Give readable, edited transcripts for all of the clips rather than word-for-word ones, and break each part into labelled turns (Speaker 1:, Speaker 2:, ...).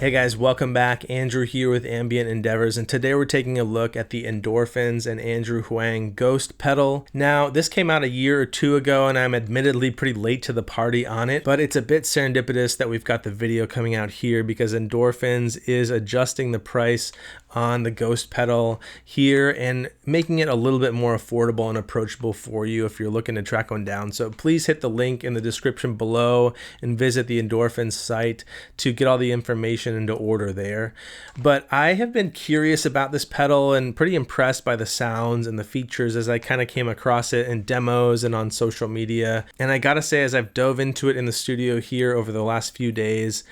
Speaker 1: Hey guys, welcome back. Andrew here with Ambient Endeavors, and today we're taking a look at the Endorphins and Andrew Huang GHOST Pedal. Now, this came out a year or two ago, and I'm admittedly pretty late to the party on it, but it's a bit serendipitous that we've got the video coming out here because Endorphins is adjusting the price on the GHOST Pedal here and making it a little bit more affordable and approachable for you if you're looking to track one down. So please hit the link in the description below and visit the Endorphins site to get all the information and to order there. But I have been curious about this pedal and pretty impressed by the sounds and the features as I kind of came across it in demos and on social media. And I gotta say, as I've dove into it in the studio here over the last few days,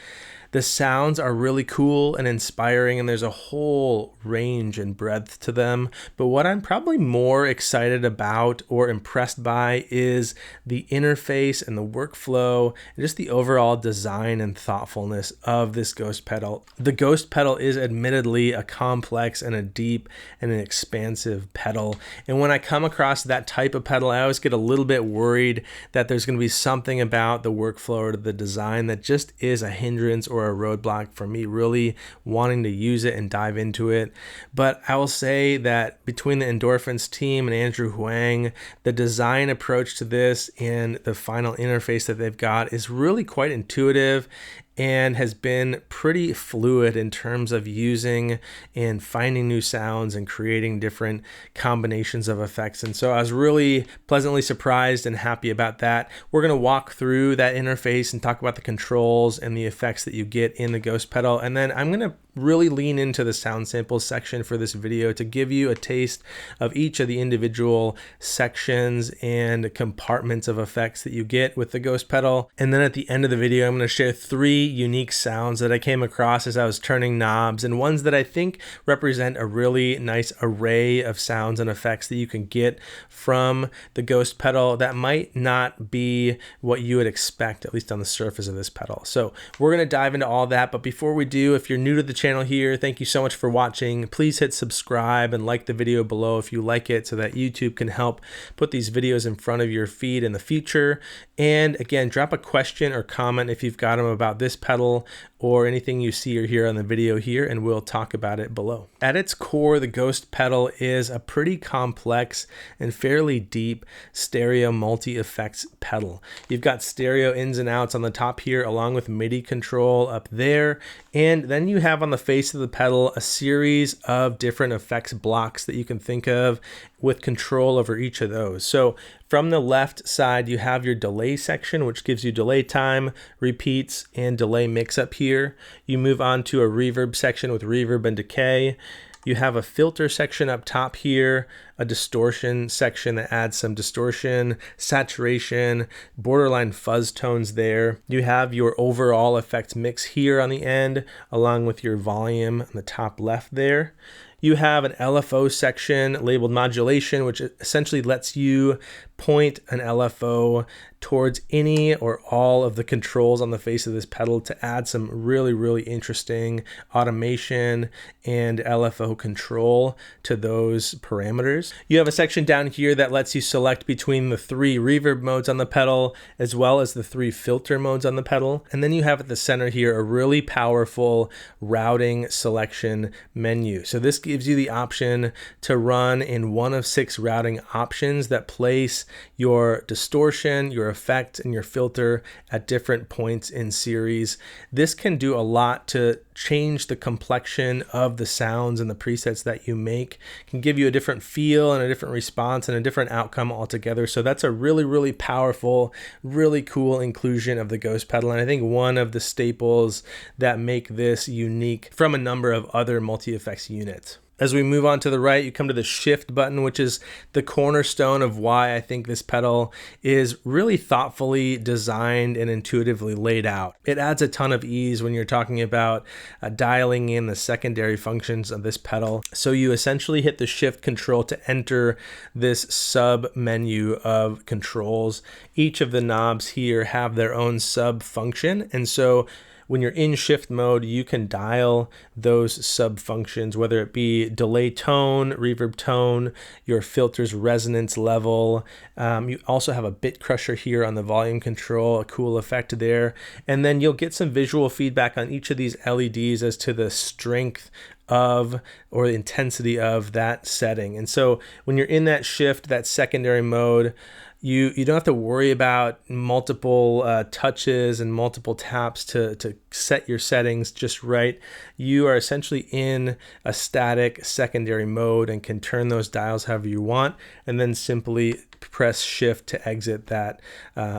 Speaker 1: the sounds are really cool and inspiring, and there's a whole range and breadth to them. But what I'm probably more excited about or impressed by is the interface and the workflow and just the overall design and thoughtfulness of this GHOST pedal. The GHOST pedal is admittedly a complex and a deep and an expansive pedal. And when I come across that type of pedal, I always get a little bit worried that there's going to be something about the workflow or the design that just is a hindrance or a roadblock for me really wanting to use it and dive into it. But I will say that between the Endorphins team and Andrew Huang, the design approach to this and the final interface that they've got is really quite intuitive and has been pretty fluid in terms of using and finding new sounds and creating different combinations of effects. And so I was really pleasantly surprised and happy about that. We're going to walk through that interface and talk about the controls and the effects that you get in the GHOST pedal. And then I'm going to really lean into the sound samples section for this video to give you a taste of each of the individual sections and compartments of effects that you get with the GHOST pedal. And then at the end of the video, I'm going to share 3 unique sounds that I came across as I was turning knobs, and ones that I think represent a really nice array of sounds and effects that you can get from the GHOST pedal that might not be what you would expect, at least on the surface of this pedal. So we're going to dive into all that, but before we do, if you're new to the channel here, thank you so much for watching. Please hit subscribe and like the video below if you like it so that YouTube can help put these videos in front of your feed in the future. And again, drop a question or comment if you've got them about this pedal or anything you see or hear on the video here, and we'll talk about it below. At its core, the GHOST pedal is a pretty complex and fairly deep stereo multi-effects pedal. You've got stereo ins and outs on the top here, along with MIDI control up there, and then you have on the face of the pedal a series of different effects blocks that you can think of with control over each of those. So from the left side, you have your delay section, which gives you delay time, repeats, and delay mix up here. You move on to a reverb section with reverb and decay. You have a filter section up top here, a distortion section that adds some distortion, saturation, borderline fuzz tones there. You have your overall effects mix here on the end, along with your volume on the top left there. You have an LFO section labeled modulation, which essentially lets you point an LFO towards any or all of the controls on the face of this pedal to add some really, really interesting automation and LFO control to those parameters. You have a section down here that lets you select between the 3 reverb modes on the pedal as well as the 3 filter modes on the pedal. And then you have at the center here a really powerful routing selection menu. So this gives you the option to run in one of 6 routing options that place your distortion, your effect, and your filter at different points in series. This can do a lot to change the complexion of the sounds and the presets that you make. It can give you a different feel and a different response and a different outcome altogether. So that's a really, really powerful, really cool inclusion of the GHOST pedal, and I think one of the staples that make this unique from a number of other multi-effects units. As we move on to the right, you come to the shift button, which is the cornerstone of why I think this pedal is really thoughtfully designed and intuitively laid out. It adds a ton of ease when you're talking about dialing in the secondary functions of this pedal. So you essentially hit the shift control to enter this sub menu of controls. Each of the knobs here have their own sub function, and so when you're in shift mode, you can dial those sub functions, whether it be delay tone, reverb tone, your filter's resonance level. You also have a bit crusher here on the volume control, a cool effect there. And then you'll get some visual feedback on each of these LEDs as to the strength of or the intensity of that setting. And so when you're in that shift, that secondary mode, you don't have to worry about multiple touches and multiple taps to set your settings just right. You are essentially in a static secondary mode and can turn those dials however you want, and then simply press shift to exit that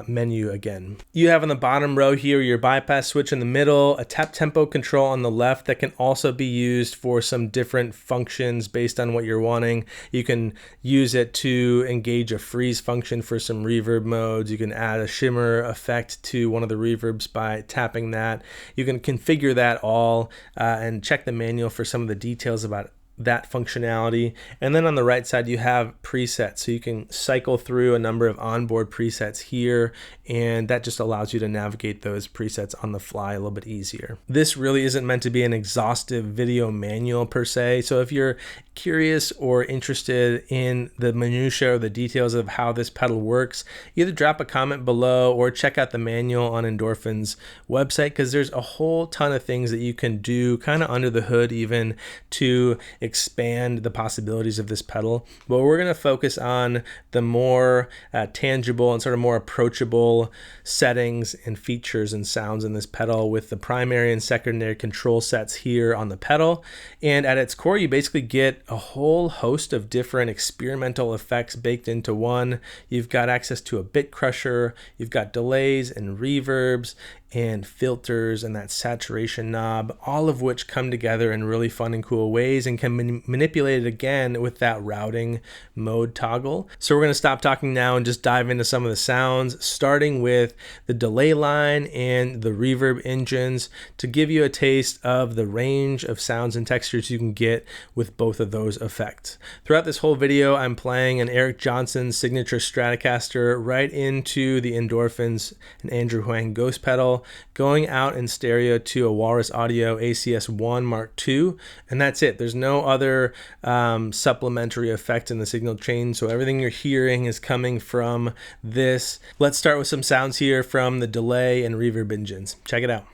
Speaker 1: menu again. You have on the bottom row here your bypass switch in the middle, a tap tempo control on the left that can also be used for some different functions based on what you're wanting. You can use it to engage a freeze function for some reverb modes. You can add a shimmer effect to one of the reverbs by tapping that. You can configure that all and check the manual for some of the details about that functionality. And then on the right side, you have presets. So you can cycle through a number of onboard presets here, and that just allows you to navigate those presets on the fly a little bit easier. This really isn't meant to be an exhaustive video manual per se. So if you're curious or interested in the minutiae or the details of how this pedal works, either drop a comment below or check out the manual on Endorphins' website, because there's a whole ton of things that you can do kind of under the hood even to expand the possibilities of this pedal. But we're going to focus on the more tangible and sort of more approachable settings and features and sounds in this pedal, with the primary and secondary control sets here on the pedal. And at its core, you basically get a whole host of different experimental effects baked into one. You've got access to a bit crusher, you've got delays and reverbs and filters and that saturation knob, all of which come together in really fun and cool ways and can be manipulated again with that routing mode toggle. So we're going to stop talking now and just dive into some of the sounds, starting with the delay line and the reverb engines, to give you a taste of the range of sounds and textures you can get with both of those effects. Throughout this whole video, I'm playing an Eric Johnson signature Stratocaster right into the Endorphins and Andrew Huang GHOST Pedal, going out in stereo to a Walrus Audio ACS1 Mark II, and that's it. There's no other supplementary effect in the signal chain, so everything you're hearing is coming from this. Let's start with some sounds here from the delay and reverb engines. Check it out.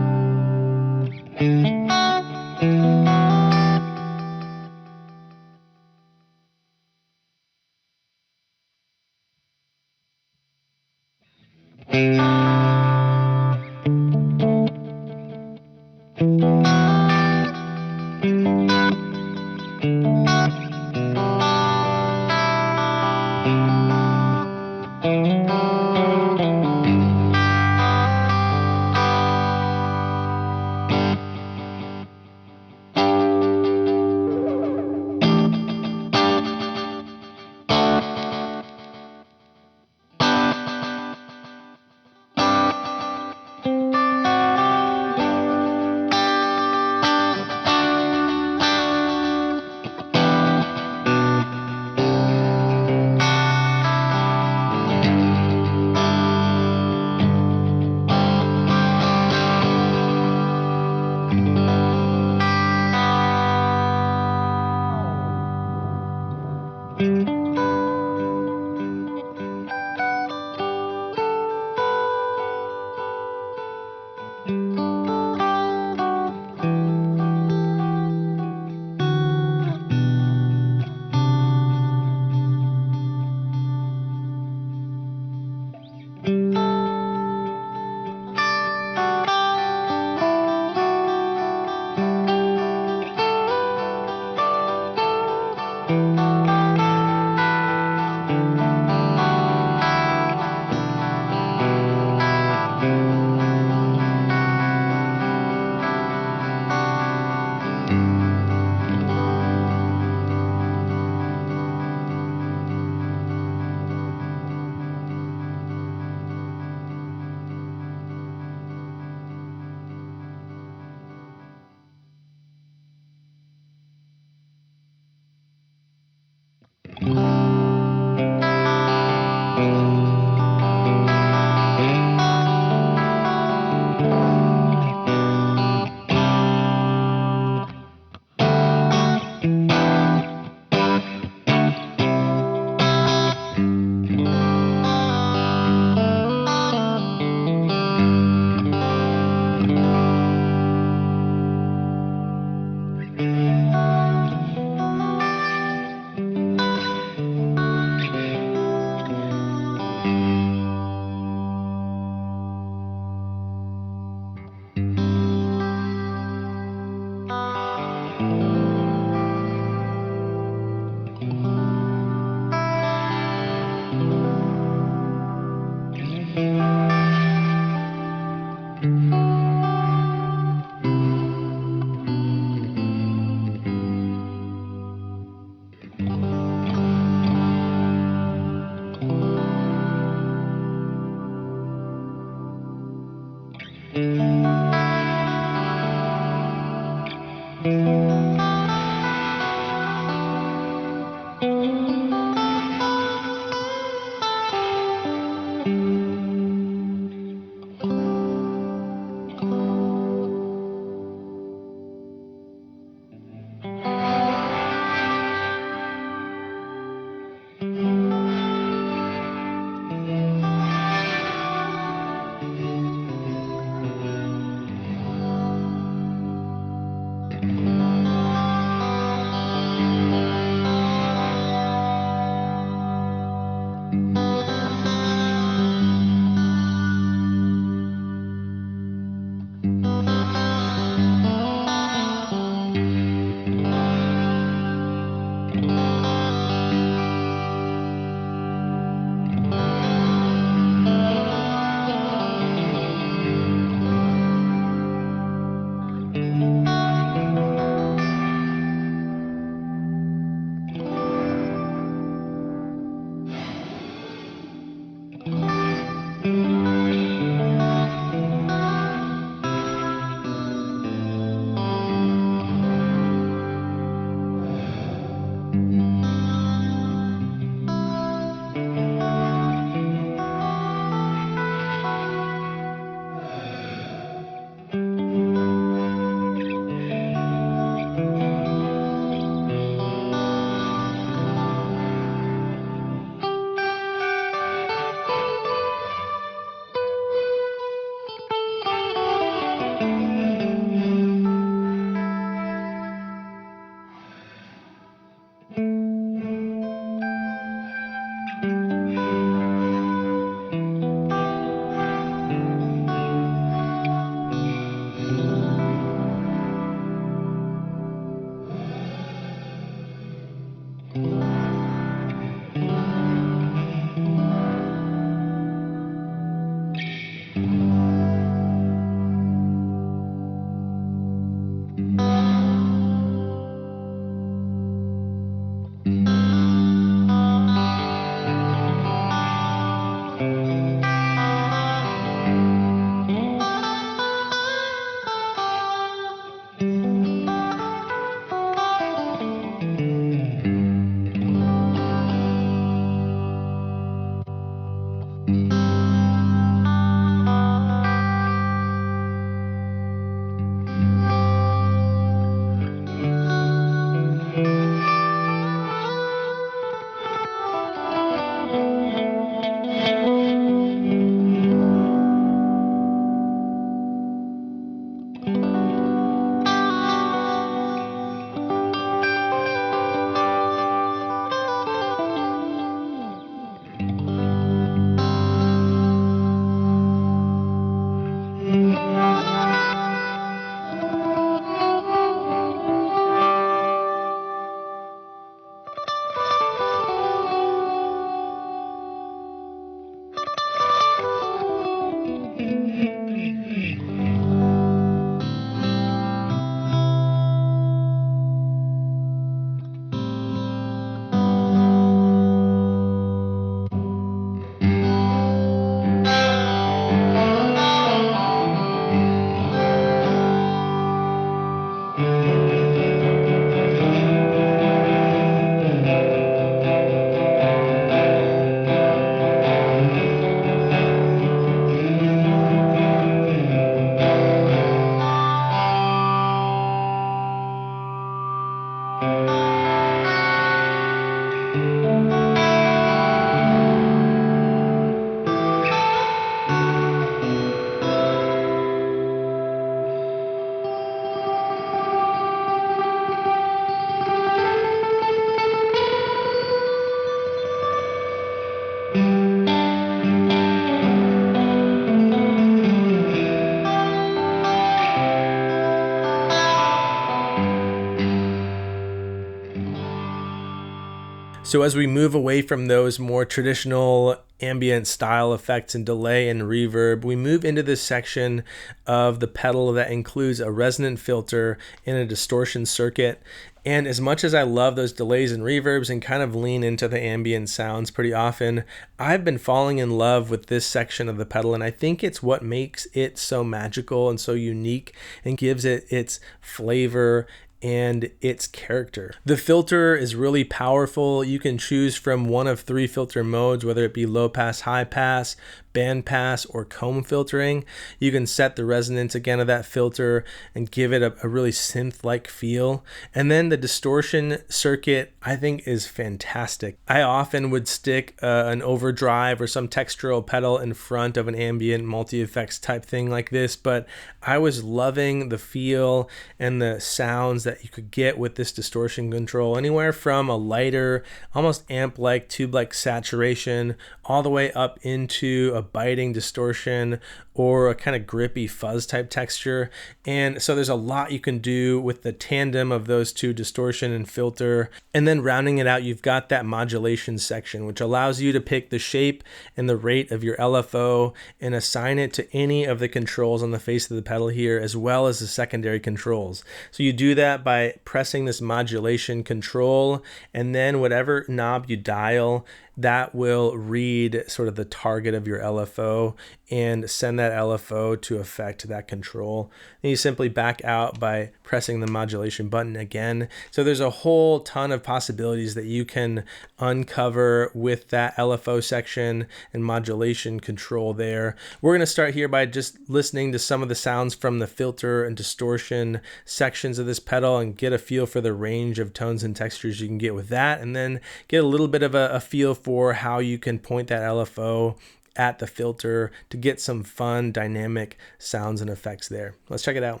Speaker 1: So as we move away from those more traditional ambient style effects and delay and reverb, we move into this section of the pedal that includes a resonant filter and a distortion circuit. And as much as I love those delays and reverbs and kind of lean into the ambient sounds pretty often, I've been falling in love with this section of the pedal, and I think it's what makes it so magical and so unique and gives it its flavor and its character. The filter is really powerful. You can choose from one of 3 filter modes, whether it be low pass, high pass, band pass, or comb filtering. You can set the resonance again of that filter and give it a really synth-like feel. And then the distortion circuit, I think, is fantastic. I often would stick an overdrive or some textural pedal in front of an ambient multi-effects type thing like this, but I was loving the feel and the sounds that you could get with this distortion control, anywhere from a lighter, almost amp-like, tube-like saturation, all the way up into a biting distortion or a kind of grippy fuzz type texture. And so there's a lot you can do with the tandem of those two, distortion and filter. And then rounding it out, you've got that modulation section, which allows you to pick the shape and the rate of your LFO and assign it to any of the controls on the face of the pedal here, as well as the secondary controls. So you do that by pressing this modulation control, and then whatever knob you dial, that will read sort of the target of your LFO and send that LFO to affect that control. Then you simply back out by pressing the modulation button again. So there's a whole ton of possibilities that you can uncover with that LFO section and modulation control there. We're going to start here by just listening to some of the sounds from the filter and distortion sections of this pedal and get a feel for the range of tones and textures you can get with that, and then get a little bit of a feel for how you can point that LFO at the filter to get some fun dynamic sounds and effects there. Let's check it out.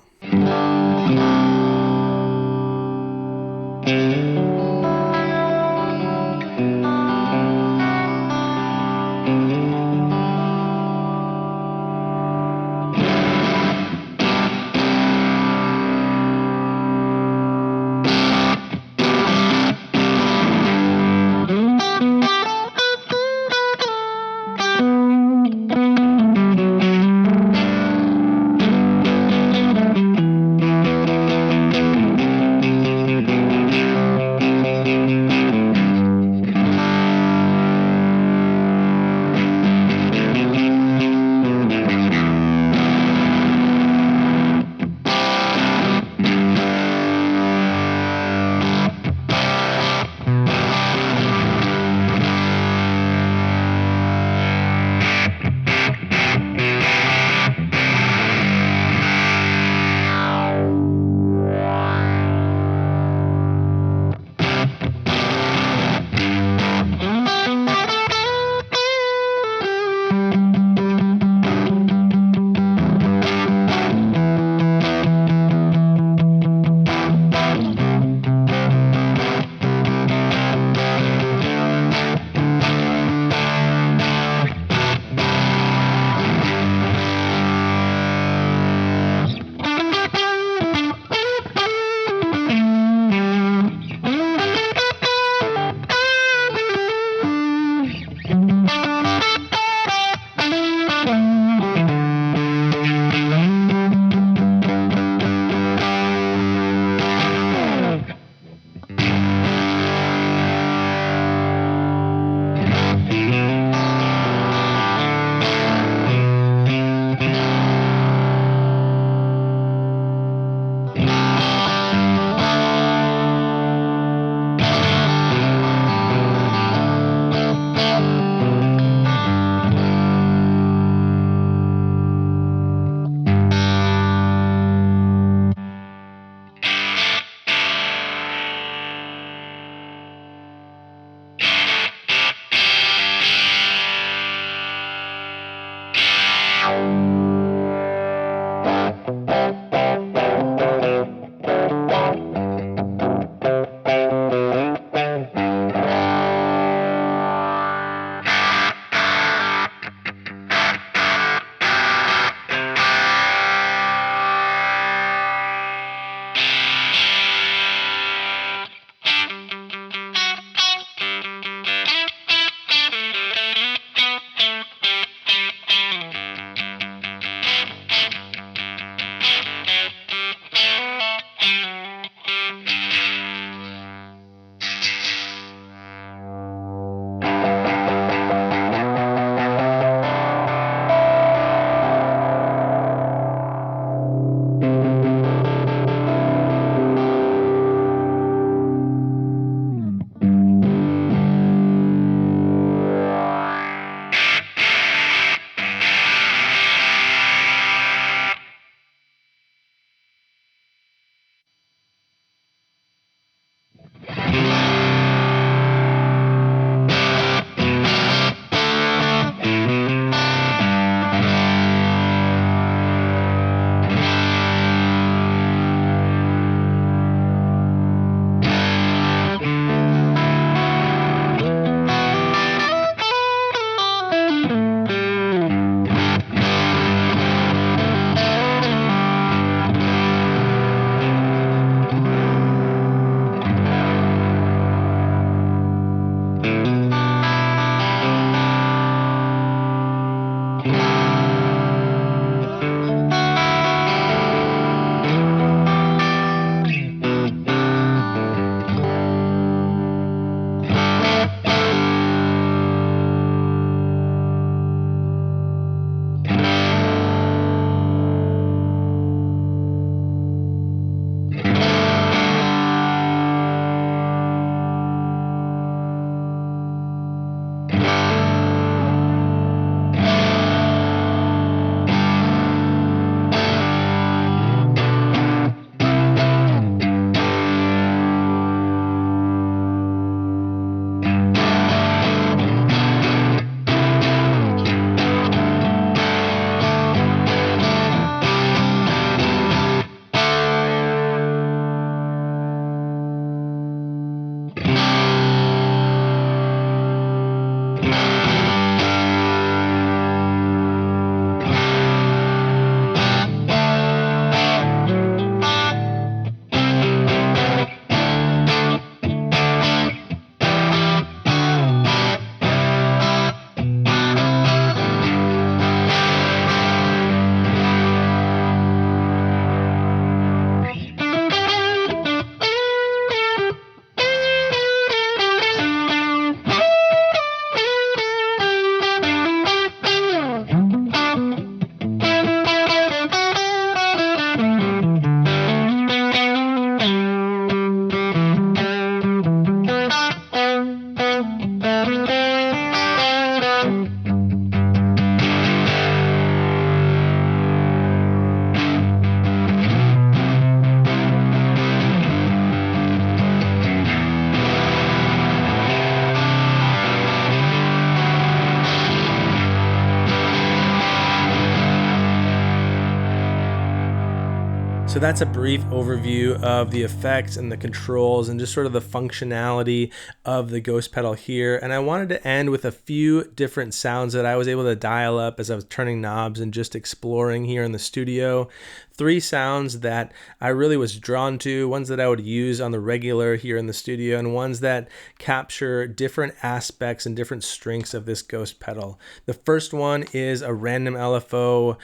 Speaker 1: So that's a brief overview of the effects and the controls and just sort of the functionality of the Ghost Pedal here. And I wanted to end with a few different sounds that I was able to dial up as I was turning knobs and just exploring here in the studio. 3 sounds that I really was drawn to, ones that I would use on the regular here in the studio, and ones that capture different aspects and different strengths of this Ghost Pedal. The first one is a random LFO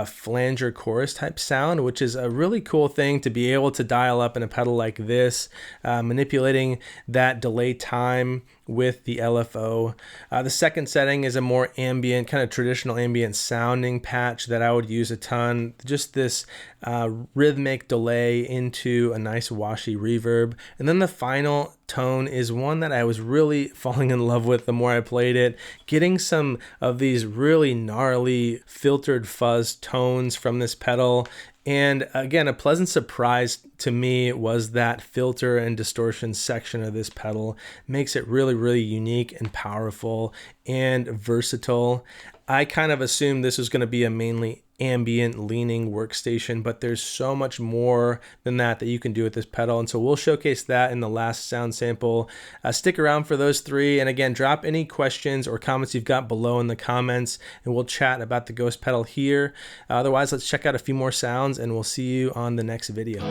Speaker 1: flanger chorus type sound, which is a really cool thing to be able to dial up in a pedal like this, manipulating that delay time with the LFO. The second setting is a more ambient, kind of traditional ambient sounding patch that I would use a ton. Just this rhythmic delay into a nice washy reverb. And then the final tone is one that I was really falling in love with the more I played it, getting some of these really gnarly filtered fuzz tones from this pedal. And again, a pleasant surprise to me was that filter and distortion section of this pedal. Makes it really, really unique and powerful and versatile. I kind of assumed this was going to be a mainly ambient leaning workstation, but there's so much more than that you can do with this pedal, and so we'll showcase that in the last sound sample. Stick around for those 3, and again, drop any questions or comments you've got below in the comments, and we'll chat about the Ghost Pedal here. Otherwise, let's check out a few more sounds, and we'll see you on the next video.